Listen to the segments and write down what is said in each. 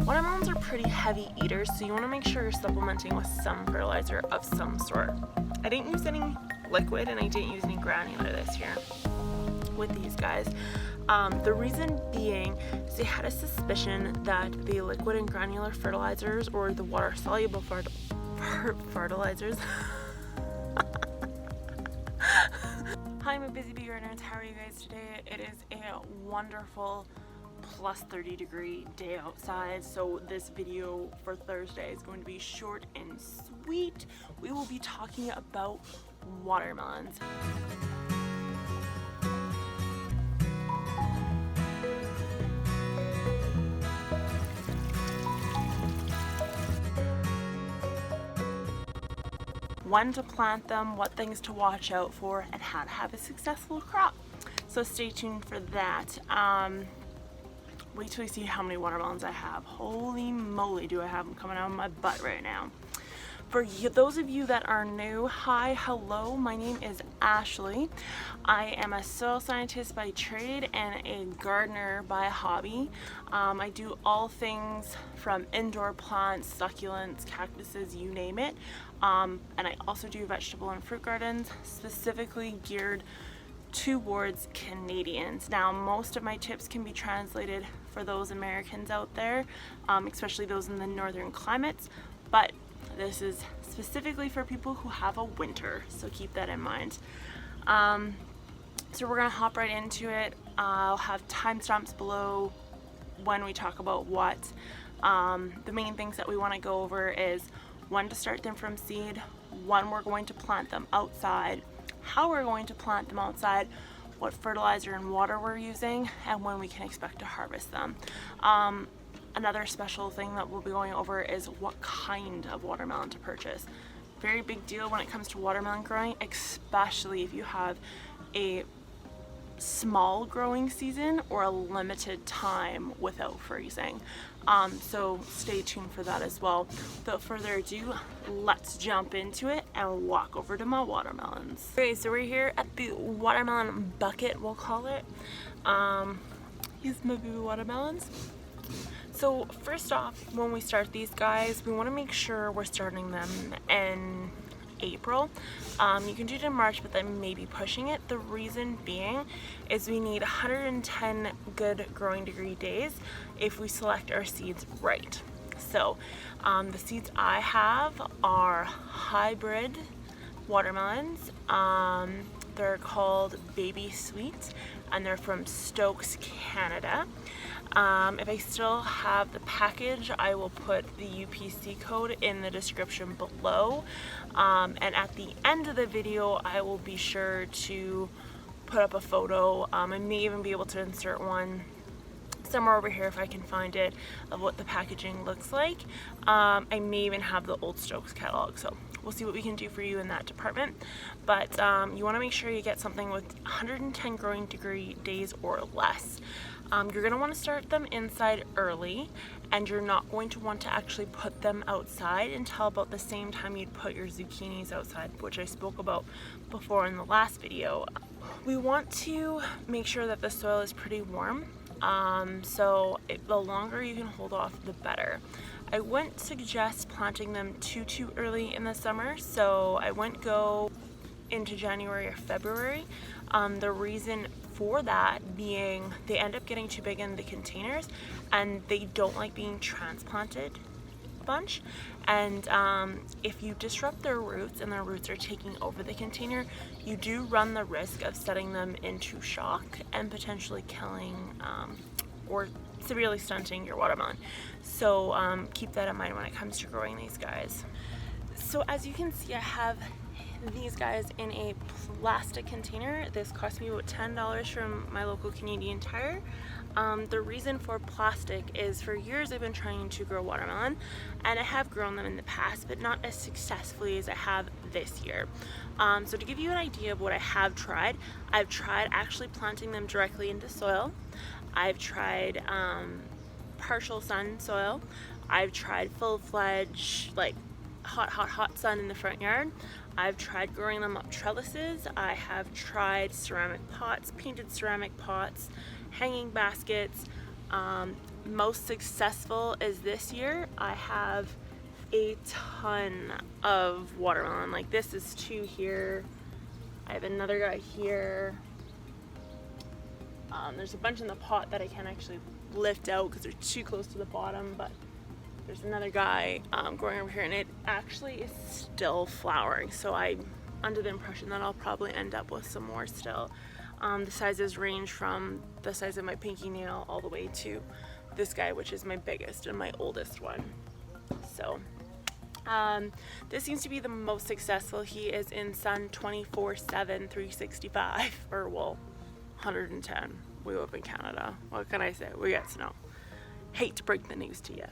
Watermelons are pretty heavy eaters, so you want to make sure you're supplementing with some fertilizer of some sort. I didn't use any liquid and I didn't use any granular this year with these guys. The reason being is they had a suspicion that the liquid and granular fertilizers, or the water soluble fertilizers Hi, I'm a busy bee gardener. How are you guys today? It is a wonderful plus 30 degree day outside, so this video for Thursday is going to be short and sweet. We will be talking about watermelons. When to plant them, what things to watch out for, and how to have a successful crop. So stay tuned for that. Wait till you see how many watermelons I have. Holy moly, do I have them coming out of my butt right now. For those of you that are new, hi, hello, my name is Ashley. I am a soil scientist by trade and a gardener by hobby. I do all things from indoor plants, succulents, cactuses, you name it. And I also do vegetable and fruit gardens, specifically geared towards Canadians. Now, most of my tips can be translated for those Americans out there, especially those in the northern climates, but this is specifically for people who have a winter, so keep that in mind. So we're gonna hop right into it. I'll have timestamps below when we talk about what. The main things that we want to go over is when to start them from seed, when we're going to plant them outside, how we're going to plant them outside, what fertilizer and water we're using, and when we can expect to harvest them. Another special thing that we'll be going over is what kind of watermelon to purchase. Very big deal when it comes to watermelon growing, especially if you have a small growing season or a limited time without freezing. So stay tuned for that as well. Without further ado, let's jump into it and walk over to my watermelons. Okay, so we're here at the watermelon bucket, we'll call it. Here's my baby watermelons. So first off, when we start these guys, we want to make sure we're starting them in April. You can do it in March, but then maybe pushing it. The reason being is we need 110 good growing degree days if we select our seeds right. So the seeds I have are hybrid watermelons. They're called Baby Sweet and they're from Stokes, Canada. If I still have the package, I will put the UPC code in the description below. And at the end of the video, I will be sure to put up a photo. I may even be able to insert one somewhere over here if I can find it, of what the packaging looks like. I may even have the old Stokes catalog, so we'll see what we can do for you in that department. But you want to make sure you get something with 110 growing degree days or less. You're going to want to start them inside early, and you're not going to want to actually put them outside until about the same time you'd put your zucchinis outside, which I spoke about before in the last video. We want to make sure that the soil is pretty warm, so the longer you can hold off, the better. I wouldn't suggest planting them too early in the summer, so I wouldn't go into January or February. The reason for that being they end up getting too big in the containers and they don't like being transplanted a bunch, and if you disrupt their roots and their roots are taking over the container, you do run the risk of setting them into shock and potentially killing or severely stunting your watermelon. So keep that in mind when it comes to growing these guys. So as you can see, I have these guys in a plastic container. This cost me about $10 from my local Canadian Tire. The reason for plastic is for years I've been trying to grow watermelon, and I have grown them in the past, but not as successfully as I have this year. So to give you an idea of what I have tried, I've tried actually planting them directly into soil. I've tried partial sun soil. I've tried full-fledged, like hot sun in the front yard. I've tried growing them up trellises. I have tried ceramic pots, painted ceramic pots, hanging baskets, most successful is this year. I have a ton of watermelon. Like this is 2 here. I have another guy here. There's a bunch in the pot that I can't actually lift out because they're too close to the bottom, but there's another guy growing over here, and it actually is still flowering. So I'm under the impression that I'll probably end up with some more still. The sizes range from the size of my pinky nail all the way to this guy, which is my biggest and my oldest one. So this seems to be the most successful. He is in sun 24/7, 365, or well, 110. We live in Canada. What can I say? We get snow. Hate to break the news to you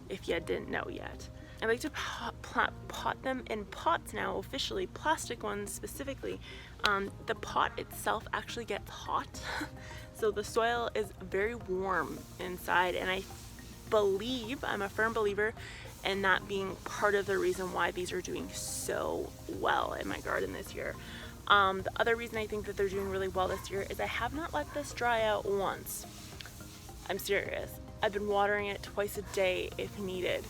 if you didn't know yet. I like to pot them in pots now, officially, plastic ones specifically. The pot itself actually gets hot, so the soil is very warm inside, and I'm a firm believer in that being part of the reason why these are doing so well in my garden this year. The other reason I think that they're doing really well this year is I have not let this dry out once. I'm serious. I've been watering it twice a day if needed.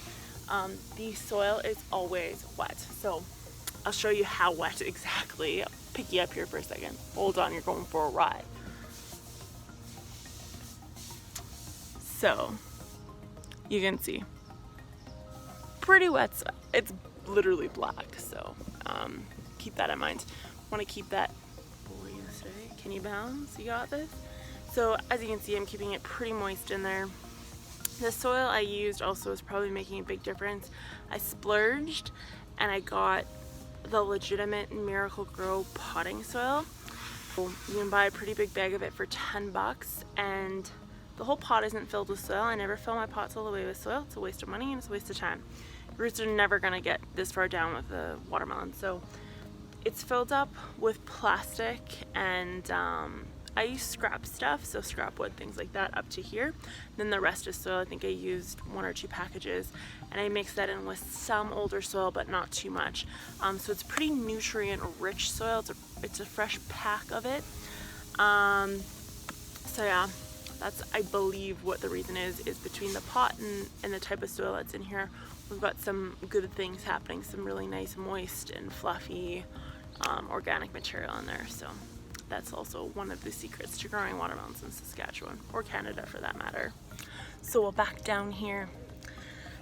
The soil is always wet, so I'll show you how wet exactly. I'll pick you up here for a second. Hold on, you're going for a ride. So you can see pretty wet soil. It's literally black, so keep that in mind. Want to keep that. What were you gonna say? Can you bounce? You got this? So as you can see, I'm keeping it pretty moist in there. The soil I used also is probably making a big difference. I splurged and I got the legitimate Miracle Grow potting soil. You can buy a pretty big bag of it for 10 bucks, and the whole pot isn't filled with soil. I never fill my pots all the way with soil. It's a waste of money and it's a waste of time. Roots are never gonna get this far down with the watermelon. So it's filled up with plastic, and I use scrap stuff, so scrap wood, things like that, up to here. Then the rest is soil. I think I used 1 or 2 packages, and I mixed that in with some older soil, but not too much. So it's pretty nutrient-rich soil. It's a fresh pack of it. So yeah, that's, I believe, what the reason is between the pot and the type of soil that's in here, we've got some good things happening, some really nice, moist and fluffy organic material in there. So that's also one of the secrets to growing watermelons in Saskatchewan, or Canada for that matter. So we'll back down here.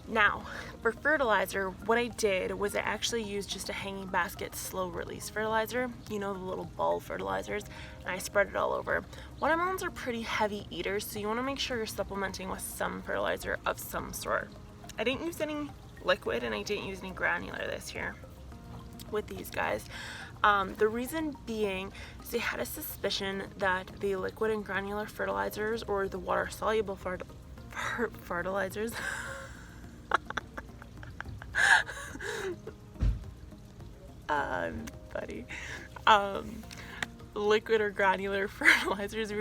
Now, for fertilizer, what I did was I actually used just a hanging basket slow release fertilizer, you know, the little ball fertilizers, and I spread it all over. Watermelons are pretty heavy eaters, so you want to make sure you're supplementing with some fertilizer of some sort. I didn't use any liquid and I didn't use any granular this year with these guys. The reason being is I had a suspicion that the liquid and granular fertilizers, or the water soluble fertilizers buddy, liquid or granular fertilizers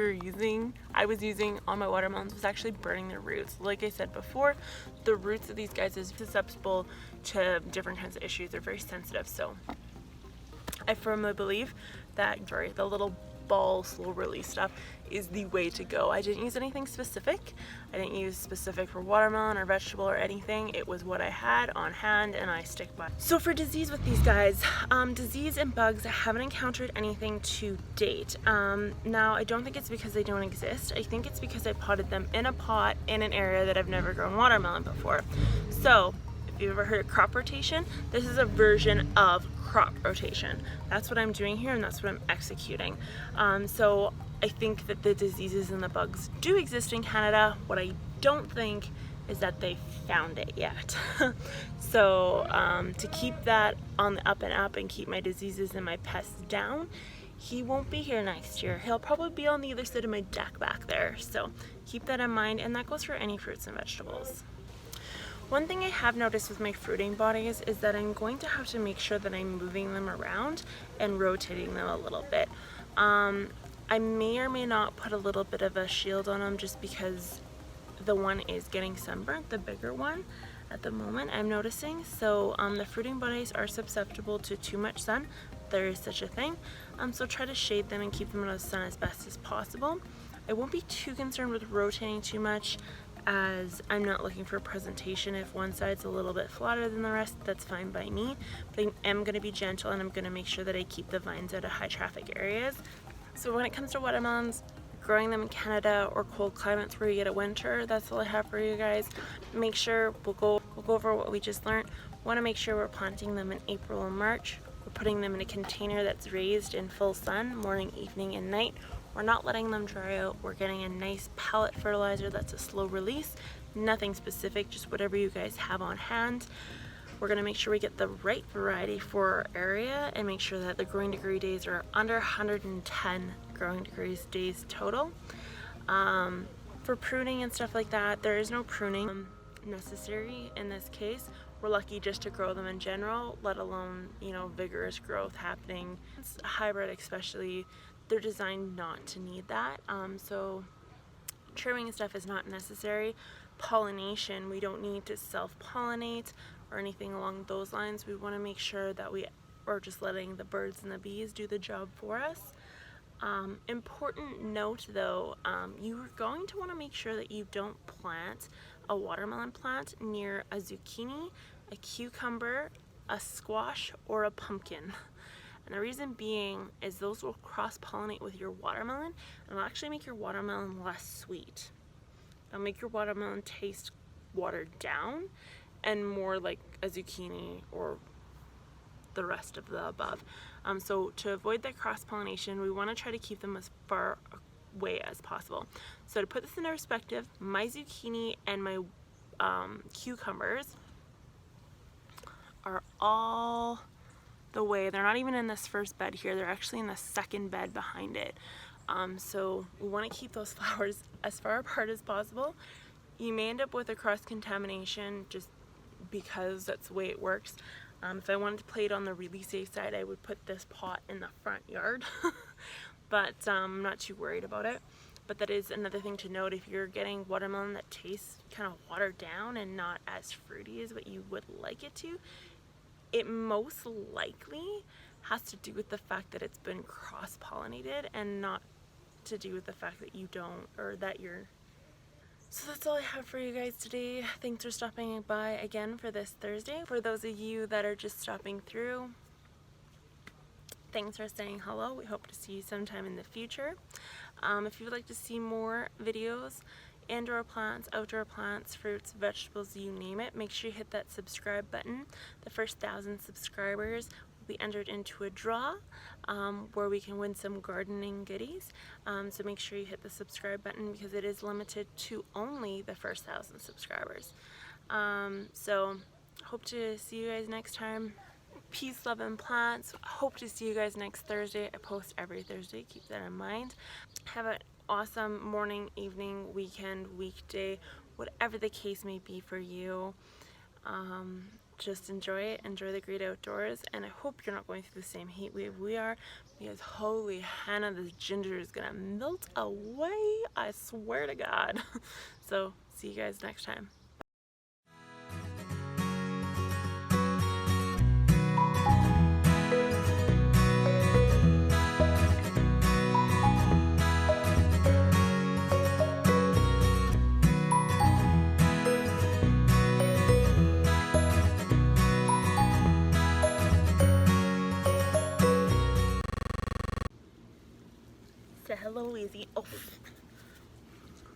I was using on my watermelons was actually burning their roots. Like I said before, the roots of these guys is susceptible to different kinds of issues. They're very sensitive, so I firmly believe that the little ball slow release stuff is the way to go. I didn't use anything specific. I didn't use specific for watermelon or vegetable or anything. It was what I had on hand and I stick by. So for disease with these guys, disease and bugs, I haven't encountered anything to date. Now I don't think it's because they don't exist. I think it's because I potted them in a pot in an area that I've never grown watermelon before. So if you've ever heard of crop rotation, this is a version of crop rotation. That's what I'm doing here, and that's what I'm executing. So I think that the diseases and the bugs do exist in Canada. What I don't think is that they found it yet. So to keep that on the up and up and keep my diseases and my pests down, he won't be here next year. He'll probably be on the other side of my deck back there. So keep that in mind, and that goes for any fruits and vegetables. One thing I have noticed with my fruiting bodies is that I'm going to have to make sure that I'm moving them around and rotating them a little bit. I may or may not put a little bit of a shield on them just because the one is getting sunburnt, the bigger one at the moment I'm noticing. So the fruiting bodies are susceptible to too much sun. There is such a thing. So try to shade them and keep them out of the sun as best as possible. I won't be too concerned with rotating too much, as I'm not looking for presentation. If one side's a little bit flatter than the rest, that's fine by me. But I am going to be gentle, and I'm going to make sure that I keep the vines out of high traffic areas. So when it comes to watermelons, growing them in Canada or cold climates where you get a winter, that's all I have for you guys. Make sure we'll go over what we just learned. Want to make sure we're planting them in April and March. We're putting them in a container that's raised in full sun, morning, evening, and night. We're not letting them dry out. We're getting a nice pellet fertilizer that's a slow release. Nothing specific, just whatever you guys have on hand. We're going to make sure we get the right variety for our area and make sure that the growing degree days are under 110 growing degrees days total. For pruning and stuff like that, there is no pruning necessary in this case. We're lucky just to grow them in general, let alone, you know, vigorous growth happening. It's a hybrid especially, they're designed not to need that. So trimming and stuff is not necessary. Pollination, we don't need to self-pollinate or anything along those lines. We want to make sure that we are just letting the birds and the bees do the job for us. Important note though, you're going to want to make sure that you don't plant a watermelon plant near a zucchini, a cucumber, a squash, or a pumpkin. And the reason being is those will cross-pollinate with your watermelon and will actually make your watermelon less sweet. It'll make your watermelon taste watered down and more like a zucchini or the rest of the above. So to avoid that cross-pollination, we want to try to keep them as far away as possible. So to put this into perspective, my zucchini and my cucumbers are all the way, they're not even in this first bed here, they're actually in the second bed behind it. So we want to keep those flowers as far apart as possible. You may end up with a cross-contamination just because that's the way it works. If I wanted to play it on the really safe side, I would put this pot in the front yard, but I'm not too worried about it. But that is another thing to note. If you're getting watermelon that tastes kind of watered down and not as fruity as what you would like it to, it most likely has to do with the fact that it's been cross-pollinated and not to do with the fact that you don't, or that you're. So that's all I have for you guys today. Thanks for stopping by again for this Thursday. For those of you that are just stopping through, thanks for saying hello. We hope to see you sometime in the future. If you would like to see more videos, indoor plants, outdoor plants, fruits, vegetables, you name it, make sure you hit that subscribe button. The first 1,000 subscribers will be entered into a draw where we can win some gardening goodies. So make sure you hit the subscribe button because it is limited to only the first 1,000 subscribers. So hope to see you guys next time. Peace, love, and plants. Hope to see you guys next Thursday. I post every Thursday, keep that in mind. Have an awesome morning, evening, weekend, weekday, whatever the case may be for you. Just enjoy it, enjoy the great outdoors, and I hope you're not going through the same heat wave we are, because holy Hannah, this ginger is gonna melt away, I swear to God. So see you guys next time. Say hello, Easy. Oh.